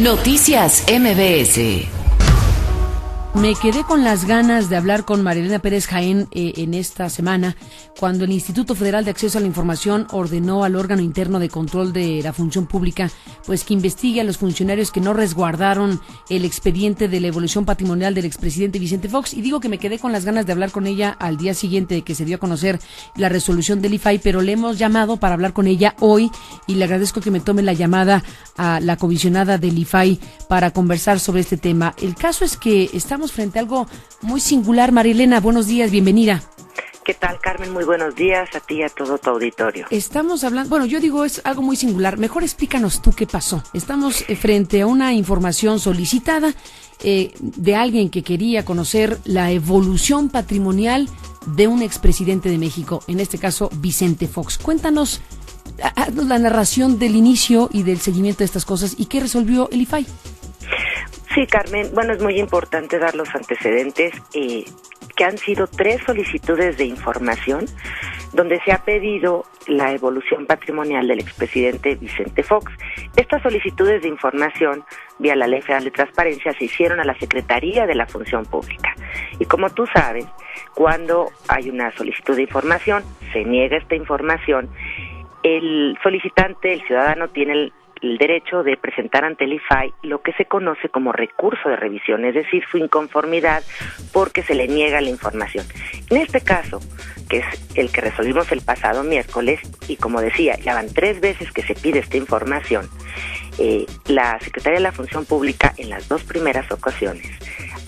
Noticias MBS. Me quedé con las ganas de hablar con Marilena Pérez Jaén en esta semana, cuando el Instituto Federal de Acceso a la Información ordenó al órgano interno de control de la función pública pues que investigue a los funcionarios que no resguardaron el expediente de la evolución patrimonial del expresidente Vicente Fox. Y digo que me quedé con las ganas de hablar con ella al día siguiente de que se dio a conocer la resolución del IFAI, pero le hemos llamado para hablar con ella hoy y le agradezco que me tome la llamada a la comisionada del IFAI para conversar sobre este tema. El caso es que estamos frente a algo muy singular. Marilena, buenos días, bienvenida. ¿Qué tal, Carmen? Muy buenos días a ti y a todo tu auditorio. Estamos hablando, bueno, yo digo es algo muy singular. Mejor explícanos tú qué pasó. Estamos frente a una información solicitada de alguien que quería conocer la evolución patrimonial de un expresidente de México, en este caso Vicente Fox. Cuéntanos la narración del inicio y del seguimiento de estas cosas y qué resolvió el IFAI. Sí, Carmen, bueno, es muy importante dar los antecedentes, que han sido 3 solicitudes de información donde se ha pedido la evolución patrimonial del expresidente Vicente Fox. Estas solicitudes de información, vía la Ley Federal de Transparencia, se hicieron a la Secretaría de la Función Pública. Y como tú sabes, cuando hay una solicitud de información, se niega esta información, el solicitante, el ciudadano, tiene el derecho de presentar ante el IFAI lo que se conoce como recurso de revisión, es decir, su inconformidad porque se le niega la información. En este caso, que es el que resolvimos el pasado miércoles, y como decía, ya van 3 veces que se pide esta información, la Secretaría de la Función Pública en las 2 primeras ocasiones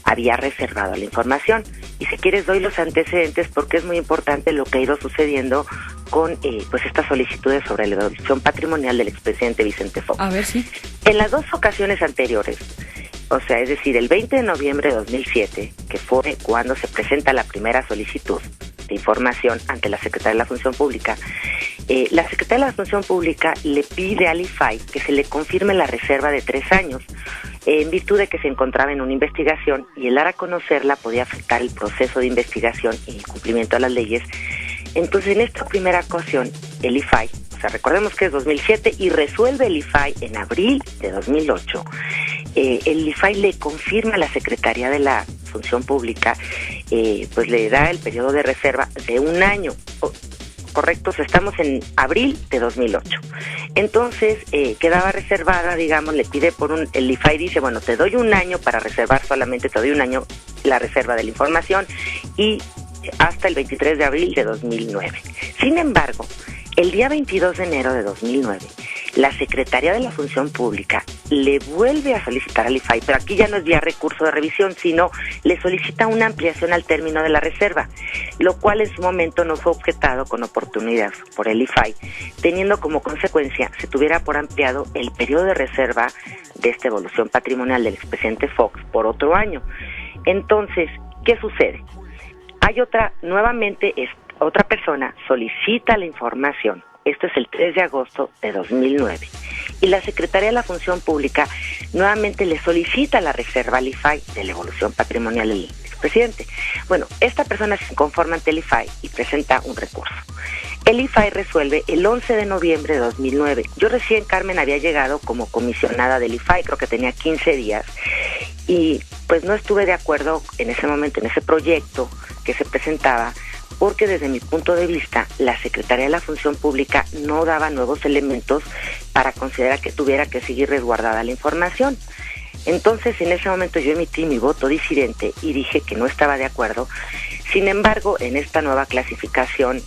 había reservado la información. Y si quieres doy los antecedentes porque es muy importante lo que ha ido sucediendo con pues estas solicitudes sobre la evolución patrimonial del expresidente Vicente Fox. A ver, sí. En las 2 ocasiones anteriores, o sea, es decir, el 20 de noviembre de 2007, que fue cuando se presenta la primera solicitud de información ante la Secretaría de la Función Pública, la Secretaría de la Función Pública le pide al IFAI que se le confirme la reserva de 3 años, en virtud de que se encontraba en una investigación y el dar a conocerla podía afectar el proceso de investigación y el cumplimiento de las leyes. Entonces, en esta primera ocasión, el IFAI, o sea, recordemos que es 2007 y resuelve el IFAI en abril de 2008, el IFAI le confirma a la Secretaría de la Función Pública, pues le da el periodo de reserva de 1 año. Correctos, estamos en abril de 2008. Entonces, quedaba reservada, digamos, le pide el IFAI dice, bueno, te doy 1 año para reservar, solamente te doy 1 año la reserva de la información y hasta el 23 de abril de 2009. Sin embargo, el día 22 de enero de 2009, la Secretaría de la Función Pública le vuelve a solicitar al IFAI, pero aquí ya no es vía recurso de revisión, sino le solicita una ampliación al término de la reserva, lo cual en su momento no fue objetado con oportunidad por el IFAI, teniendo como consecuencia se tuviera por ampliado el periodo de reserva de esta evolución patrimonial del expresidente Fox por otro año. Entonces, ¿qué sucede? Hay otra persona solicita la información. Esto es el 3 de agosto de 2009. Y la Secretaría de la Función Pública nuevamente le solicita la reserva al IFAI de la evolución patrimonial del expresidente. Bueno, esta persona se inconforma ante el IFAI y presenta un recurso. El IFAI resuelve el 11 de noviembre de 2009. Yo recién, Carmen, había llegado como comisionada del IFAI, creo que tenía 15 días, y pues no estuve de acuerdo en ese momento, en ese proyecto que se presentaba, porque desde mi punto de vista, la Secretaría de la Función Pública no daba nuevos elementos para considerar que tuviera que seguir resguardada la información. Entonces, en ese momento yo emití mi voto disidente y dije que no estaba de acuerdo. Sin embargo, en esta nueva clasificación,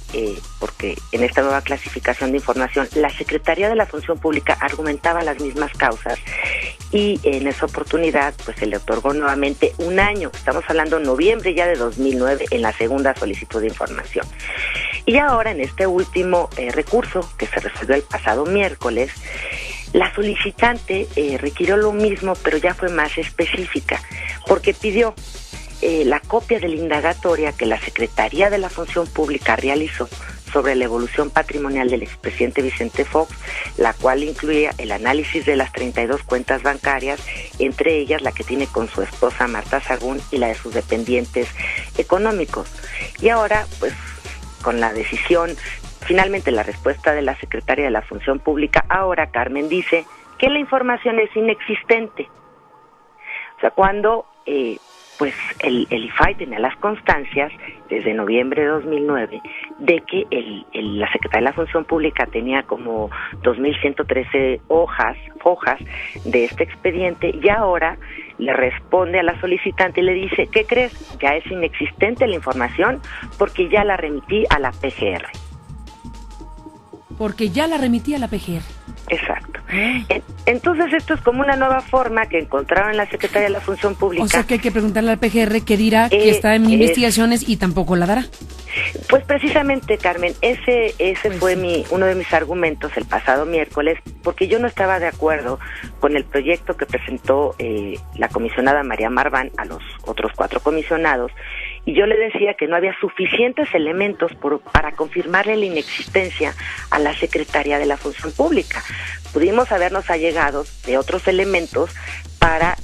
porque en esta nueva clasificación de información, la Secretaría de la Función Pública argumentaba las mismas causas y en esa oportunidad pues se le otorgó nuevamente 1 año. Estamos hablando noviembre ya de 2009 en la segunda solicitud de información. Y ahora en este último recurso que se resolvió el pasado miércoles, la solicitante requirió lo mismo, pero ya fue más específica, porque pidió la copia de la indagatoria que la Secretaría de la Función Pública realizó sobre la evolución patrimonial del expresidente Vicente Fox, la cual incluía el análisis de las 32 cuentas bancarias, entre ellas la que tiene con su esposa Marta Sagún y la de sus dependientes económicos. Y ahora, pues, con la decisión, finalmente la respuesta de la Secretaría de la Función Pública, ahora Carmen dice que la información es inexistente. O sea, cuando pues el IFAI tenía las constancias desde noviembre de 2009 de que la Secretaría de la Función Pública tenía como 2.113 hojas de este expediente, y ahora le responde a la solicitante y le dice, ¿qué crees? Ya es inexistente la información porque ya la remití a la PGR. Porque ya la remití a la PGR. Exacto. Entonces esto es como una nueva forma que encontraron en la Secretaría de la Función Pública. O sea que hay que preguntarle al PGR que dirá que está en investigaciones y tampoco la dará. Pues precisamente, Carmen, ese fue uno de mis argumentos el pasado miércoles, porque yo no estaba de acuerdo con el proyecto que presentó la comisionada María Marván a los otros 4 comisionados, y yo le decía que no había suficientes elementos para confirmarle la inexistencia a la Secretaría de la Función Pública. Pudimos habernos allegado de otros elementos para,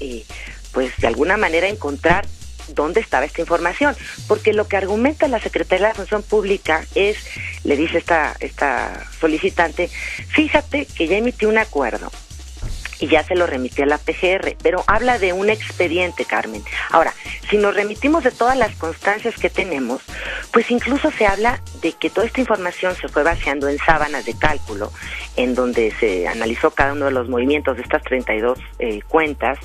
pues de alguna manera encontrar dónde estaba esta información, porque lo que argumenta la Secretaría de la Función Pública es, le dice esta solicitante, fíjate que ya emití un acuerdo y ya se lo remitió a la PGR, pero habla de un expediente, Carmen. Ahora, si nos remitimos de todas las constancias que tenemos, pues incluso se habla de que toda esta información se fue vaciando en sábanas de cálculo, en donde se analizó cada uno de los movimientos de estas 32 cuentas,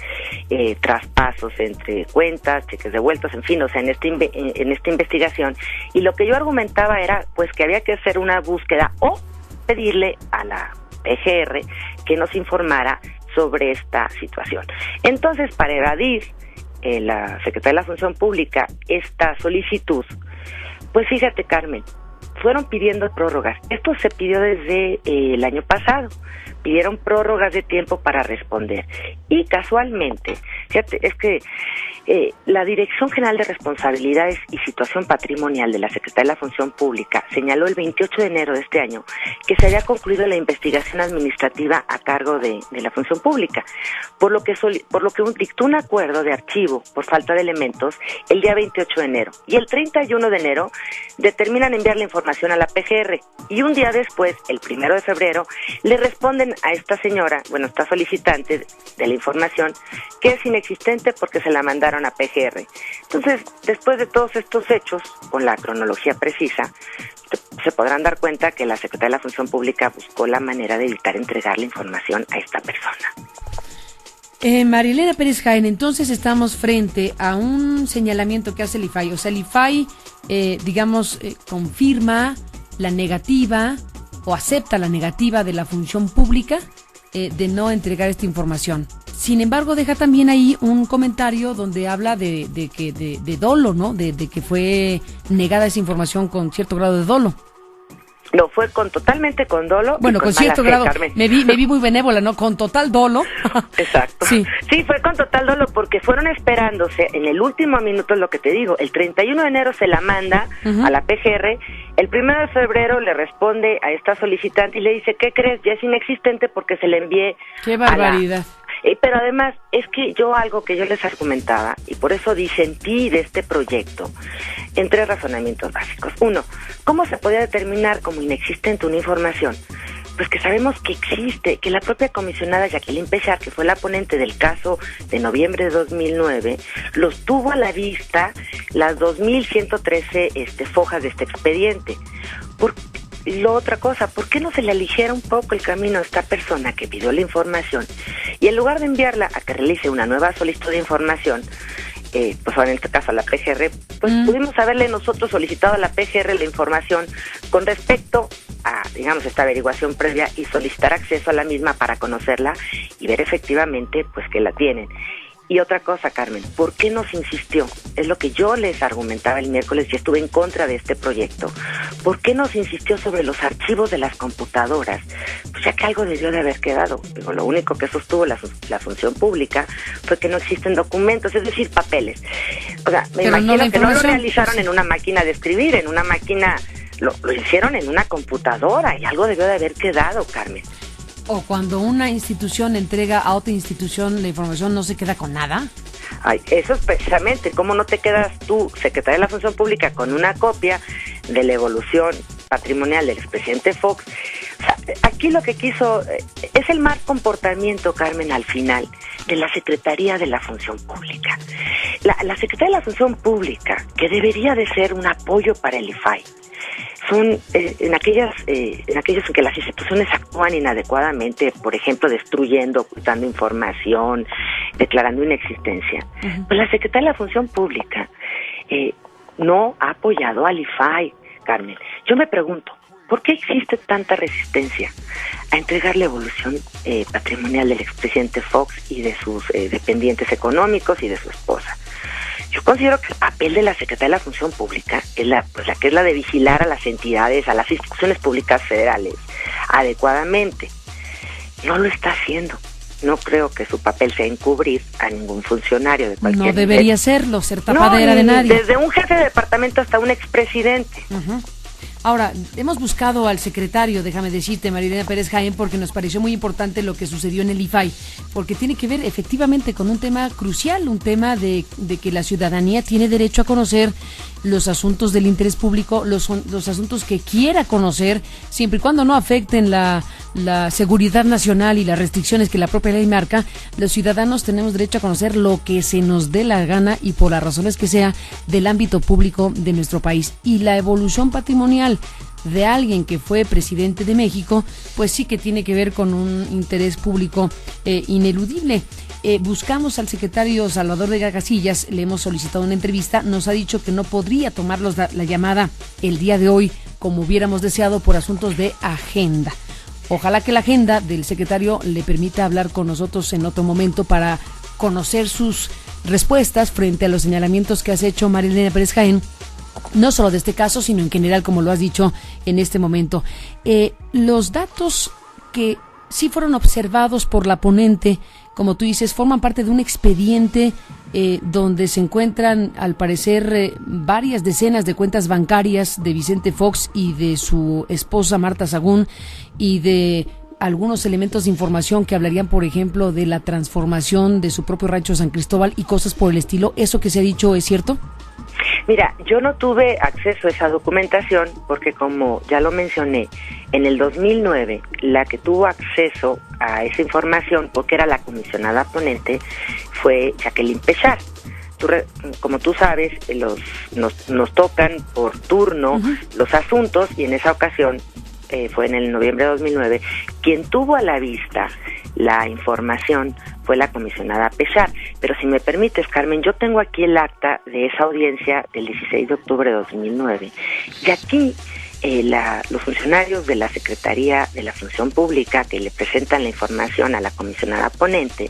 traspasos entre cuentas, cheques devueltos, en fin, o sea, en esta investigación. Y lo que yo argumentaba era, pues, que había que hacer una búsqueda o pedirle a la PGR que nos informara sobre esta situación. Entonces, para evadir la Secretaría de la Función Pública esta solicitud, pues fíjate, Carmen, fueron pidiendo prórrogas. Esto se pidió desde el año pasado. Pidieron prórrogas de tiempo para responder. Y casualmente, fíjate, es que la Dirección General de Responsabilidades y Situación Patrimonial de la Secretaría de la Función Pública señaló el 28 de enero de este año que se había concluido la investigación administrativa a cargo de la Función Pública, por lo que dictó un acuerdo de archivo por falta de elementos el día 28 de enero. Y el 31 de enero determinan enviar la información a la PGR. Y un día después, el 1 de febrero, le responden a esta señora, bueno, esta solicitante de la información, que es inexistente porque se la mandaron a PGR. Entonces, después de todos estos hechos, con la cronología precisa, se podrán dar cuenta que la Secretaría de la Función Pública buscó la manera de evitar entregar la información a esta persona. Marilena Pérez Jaén, entonces estamos frente a un señalamiento que hace el IFAI. O sea, el IFAI, confirma la negativa o acepta la negativa de la Función Pública de no entregar esta información. Sin embargo, deja también ahí un comentario donde habla de dolo, ¿no? De que fue negada esa información con cierto grado de dolo. No, fue totalmente con dolo. Bueno, con cierto grado, me vi muy benévola, ¿no? Con total dolo. Exacto. Sí, fue con total dolo porque fueron esperándose en el último minuto, es lo que te digo. El 31 de enero se la manda a la PGR. El 1 de febrero le responde a esta solicitante y le dice, ¿qué crees? Ya es inexistente porque se le envié. ¡Qué barbaridad! Pero además, es que algo que yo les argumentaba, y por eso disentí de este proyecto, en 3 razonamientos básicos. 1, ¿cómo se podía determinar como inexistente una información? Pues que sabemos que existe, que la propia comisionada Jacqueline Pechar, que fue la ponente del caso de noviembre de 2009, los tuvo a la vista las 2.113 fojas de este expediente. Otra cosa, ¿por qué no se le aligera un poco el camino a esta persona que pidió la información? Y en lugar de enviarla a que realice una nueva solicitud de información, pues en este caso a la PGR, pues pudimos haberle nosotros solicitado a la PGR la información con respecto a, esta averiguación previa y solicitar acceso a la misma para conocerla y ver efectivamente, pues que la tienen. Y otra cosa, Carmen, ¿por qué nos insistió? Es lo que yo les argumentaba el miércoles y estuve en contra de este proyecto. ¿Por qué nos insistió sobre los archivos de las computadoras? Pues ya que algo debió de haber quedado. Pero lo único que sostuvo la Función Pública fue que no existen documentos, es decir, papeles. O sea, me imagino que no lo realizaron en una máquina de escribir, en una máquina, lo hicieron en una computadora y algo debió de haber quedado, Carmen. O cuando una institución entrega a otra institución la información, ¿no se queda con nada? Ay, eso es precisamente, ¿cómo no te quedas tú, Secretaria de la Función Pública, con una copia de la evolución patrimonial del expresidente Fox? O sea, aquí lo que quiso es el mal comportamiento, Carmen, al final, de la Secretaría de la Función Pública. La Secretaría de la Función Pública, que debería de ser un apoyo para el IFAI, son en aquellos en que las instituciones actúan inadecuadamente, por ejemplo, destruyendo, ocultando información, declarando inexistencia. Pues la Secretaría de la Función Pública no ha apoyado al IFAI, Carmen. Yo me pregunto, ¿por qué existe tanta resistencia a entregar la evolución patrimonial del expresidente Fox y de sus dependientes económicos y de su esposa? Yo considero que el papel de la Secretaría de la Función Pública es la de vigilar a las entidades, a las instituciones públicas federales adecuadamente. No lo está haciendo. No creo que su papel sea encubrir a ningún funcionario de cualquier nivel. No debería serlo, ser tapadera de nadie. Desde un jefe de departamento hasta un expresidente. Ahora, hemos buscado al secretario, déjame decirte, Marilena Pérez Jaén, porque nos pareció muy importante lo que sucedió en el IFAI, porque tiene que ver efectivamente con un tema crucial, un tema de que la ciudadanía tiene derecho a conocer los asuntos del interés público, los asuntos que quiera conocer, siempre y cuando no afecten la seguridad nacional y las restricciones que la propia ley marca. Los ciudadanos tenemos derecho a conocer lo que se nos dé la gana y por las razones que sea del ámbito público de nuestro país. Y la evolución patrimonial de alguien que fue presidente de México, pues sí que tiene que ver con un interés público ineludible. Buscamos al secretario Salvador Vega Casillas, le hemos solicitado una entrevista, nos ha dicho que no podría tomarlos la llamada el día de hoy como hubiéramos deseado por asuntos de agenda. Ojalá que la agenda del secretario le permita hablar con nosotros en otro momento para conocer sus respuestas frente a los señalamientos que has hecho, Marilena Pérez Jaén, no solo de este caso, sino en general, como lo has dicho en este momento. Los datos que sí fueron observados por la ponente, como tú dices, forman parte de un expediente donde se encuentran, al parecer, varias decenas de cuentas bancarias de Vicente Fox y de su esposa Marta Sagún, y de algunos elementos de información que hablarían, por ejemplo, de la transformación de su propio rancho San Cristóbal y cosas por el estilo. ¿Eso que se ha dicho es cierto? Mira, yo no tuve acceso a esa documentación porque, como ya lo mencioné, en el 2009 la que tuvo acceso a esa información, porque era la comisionada ponente, fue Jacqueline Pechar. Como tú sabes, nos tocan por turno los asuntos, y en esa ocasión fue en el noviembre de 2009, quien tuvo a la vista la información fue la comisionada Pechar. Pero si me permites, Carmen, yo tengo aquí el acta de esa audiencia del 16 de octubre de 2009, y aquí los funcionarios de la Secretaría de la Función Pública que le presentan la información a la comisionada ponente